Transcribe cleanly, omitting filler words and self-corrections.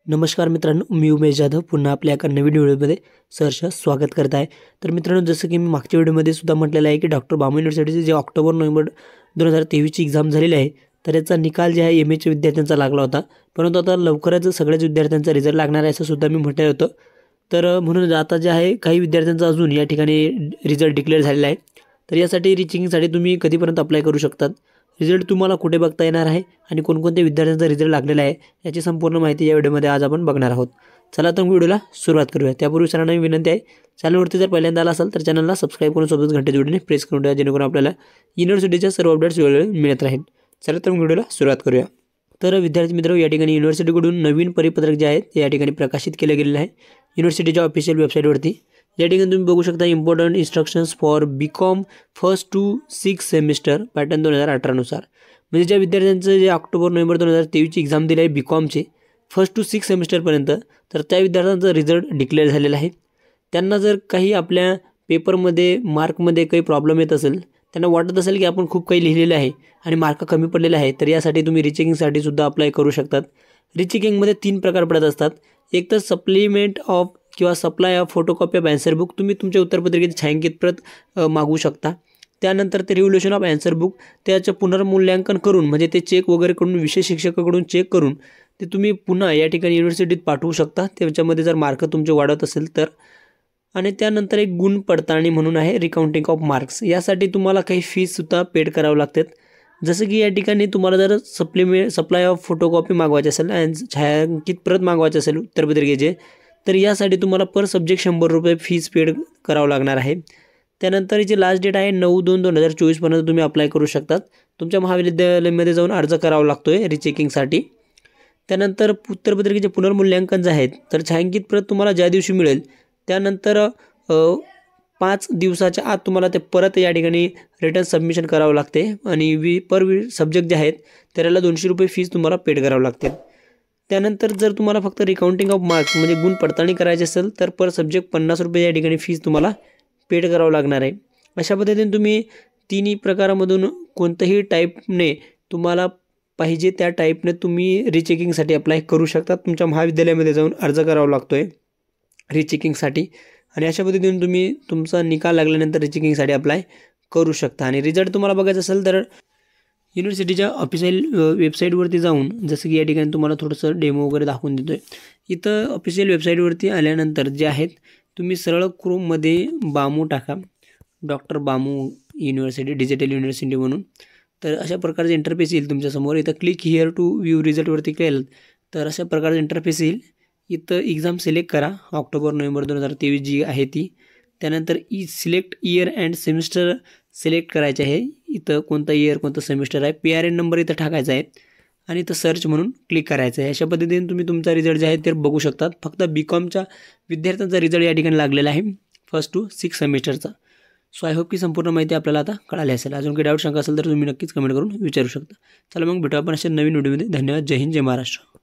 नमस्कार मित्रांनो, मी उमेश जाधव पुन्हा आपल्या एका नवीन व्हिडिओमध्ये सहर्ष स्वागत करत आहे। तर मित्रांनो, जसं की मी मागच्या व्हिडिओमध्ये सुद्धा म्हटलेलं आहे की डॉक्टर बामू युनिव्हर्सिटीचे जे ऑक्टोबर-नोव्हेंबर 2023 ची एक्झाम झालेली आहे, तर याचा निकाल जे आहे एमएच्या विद्यार्थ्यांचा लागला होता, परंतु आता लवकरच सगळ्याच विद्यार्थ्यांचा रिझल्ट लागणार आहे असं सुद्धा मी म्हटलं होतं। तर म्हणून आता जे आहे काही विद्यार्थ्यांचा अजून या ठिकाणी रिझल्ट डिक्लेअर झालेला आहे। तर यासाठी रिचेकिंगसाठी तुम्ही कधीपर्यंत अप्लाय करू शकतात, रिझल्ट तुम्हाला कुठे बघता येणार आहे आणि कोणकोणत्या विद्यार्थ्यांचा रिझल्ट लागलेला आहे याची संपूर्ण माहिती या व्हिडिओमध्ये आज आपण बघणार आहोत। चला तर व्हिडिओला सुरुवात करूया। त्यापूर्वी सरांना विनंती आहे, चॅनलवरती जर पहिल्यांदा आला असाल तर चॅनलला सबस्क्राइब करून सोबत घंटे जोडणे प्रेस करून ठेवा, जेणेकरून आपल्याला युनिव्हर्सिटीच्या सर्व अपडेट्स वेळोवेळी मिळत राहील। चला तर व्हिडिओला सुरुवात करूया। तर विद्यार्थी मित्र, या ठिकाणी युनिव्हर्सिटीकडून नवीन परिपत्रक जे आहे ते या ठिकाणी प्रकाशित केले गेलेले आहे युनिव्हर्सिटीच्या ऑफिशियल वेबसाईटवरती। या ठिकाणी तुम्ही बघू शकता important instructions for BCom first to 6 semester pattern 2018 नुसार। म्हणजे ज्या विद्यार्थ्यांचं जे ऑक्टोबर-नोव्हेंबर 2023 ची एक्झाम दिली आहे बीकॉमची फर्स्ट टू 6 सेमिस्टरपर्यंत, तर त्या विद्यार्थ्यांचा रिझल्ट डिक्लेअर झालेला आहे। त्यांना जर काही आपल्या पेपरमध्ये मार्कमध्ये काही प्रॉब्लेम येत असेल, त्यांना वाटत असेल की आपण खूप काही लिहिलेलं आहे आणि मार्क कमी पडलेले आहे, तर यासाठी तुम्ही रिचेकिंगसाठी सुद्धा अप्लाय करू शकतात। रिचेकिंगमध्ये 3 प्रकार पडत असतात। एक तर सप्लिमेंट ऑफ किंवा supply of photocopy of answer book, तुम्ही तुमच्या उत्तरपत्रिकेची छायांकित प्रत मागू शकता। त्यानंतर ते रिव्होल्युशन ऑफ आन्सर बुक, त्याचं पुनर्मूल्यांकन करून म्हणजे ते चेक वगैरे करून विशेष शिक्षकाकडून चेक करून ते तुम्ही पुन्हा या ठिकाणी युनिव्हर्सिटीत पाठवू शकता, त्याच्यामध्ये जर मार्क तुमचे वाढत असेल तर। आणि त्यानंतर एक गुण पडताळणी म्हणून आहे, रिकाउंटिंग ऑफ मार्क्स, यासाठी तुम्हाला काही फीससुद्धा पेड करावं लागतात। जसं की या ठिकाणी तुम्हाला जर सप्लाय ऑफ फोटोकॉपी मागवायची असेल आणि छायांकित प्रत मागवायची असेल उत्तरपत्रिकेचे, तर यासाठी तुम्हाला पर सब्जेक्ट 100 रुपये फीस पेड करावं लागणार आहे। त्यानंतर याची लास्ट डेट आहे 9/2/2024 पर्यंत तुम्ही अप्लाय करू शकतात। तुमच्या महाविद्यालयामध्ये जाऊन अर्ज करावा लागतो आहे रिचेकिंगसाठी। त्यानंतर उत्तरपत्रिकेचे पुनर्मूल्यांकन जे आहेत, तर छायांकित प्रत तुम्हाला ज्या दिवशी मिळेल त्यानंतर 5 दिवसाच्या आत तुम्हाला ते परत या ठिकाणी रिटर्न सबमिशन करावं लागते आणि पर सब्जेक्ट जे आहेत त्याला 200 रुपये फीस तुम्हाला पेड करावं लागते। त्यानंतर जर तुम्हाला फक्त रिकाउंटिंग ऑफ मार्क्स म्हणजे गुण पडताळणी करायची असेल, तर पर सब्जेक्ट 50 रुपये या ठिकाणी फीस तुम्हाला पेड करावं लागणार आहे। अशा पद्धतीने तुम्ही तिन्ही प्रकारामधून कोणत्याही टाईपने तुम्हाला पाहिजे त्या टाईपने तुम्ही रिचेकिंगसाठी अप्लाय करू शकता। तुमच्या महाविद्यालयामध्ये जाऊन अर्ज करावा लागतो आहे रिचेकिंगसाठी आणि अशा पद्धतीने तुम्ही तुमचा निकाल लागल्यानंतर रिचेकिंगसाठी अप्लाय करू शकता। आणि रिझल्ट तुम्हाला बघायचा असेल तर युनिव्हर्सिटीच्या ऑफिशियल वेबसाईटवरती जाऊन, जसं की या ठिकाणी तुम्हाला थोडंसं डेमो वगैरे दाखवून देतो आहे। इथं ऑफिशियल वेबसाईटवरती आल्यानंतर जे आहेत तुम्ही सरळ क्रोममध्ये बामू टाका, doctor BAMU university digital university म्हणून, तर अशा प्रकारचे इंटरफेस येईल तुमच्यासमोर। इथं क्लिक हिअर टू व्ह्यू रिझल्टवरती केलं तर अशा प्रकारचं इंटरफेस येईल। इथं एक्झाम सिलेक्ट करा, ऑक्टोबर-नोव्हेंबर 2023 जी आहे ती। त्यानंतर select year and semester select करायचे आहे। इथं कोणता इयर कोणतं सेमिस्टर आहे, PRN नंबर इथं टाकायचा आहे आणि इथं सर्च म्हणून क्लिक करायचं आहे। अशा पद्धतीने तुम्ही तुमचा रिझल्ट जे आहे ते बघू शकतात। फक्त बीकॉमच्या विद्यार्थ्यांचा रिझल्ट या ठिकाणी लागलेला आहे फर्स्ट टू 6 सेमिस्टरचा। सो आय होप की संपूर्ण माहिती आपल्याला आता कळाली असेल। अजून काही डाऊट शंका असेल तर तुम्ही नक्कीच कमेंट करून विचारू शकता। चला मग भेटू आपण अशा नवीन व्हिडिओमध्ये। धन्यवाद। जय हिंद, जय महाराष्ट्र।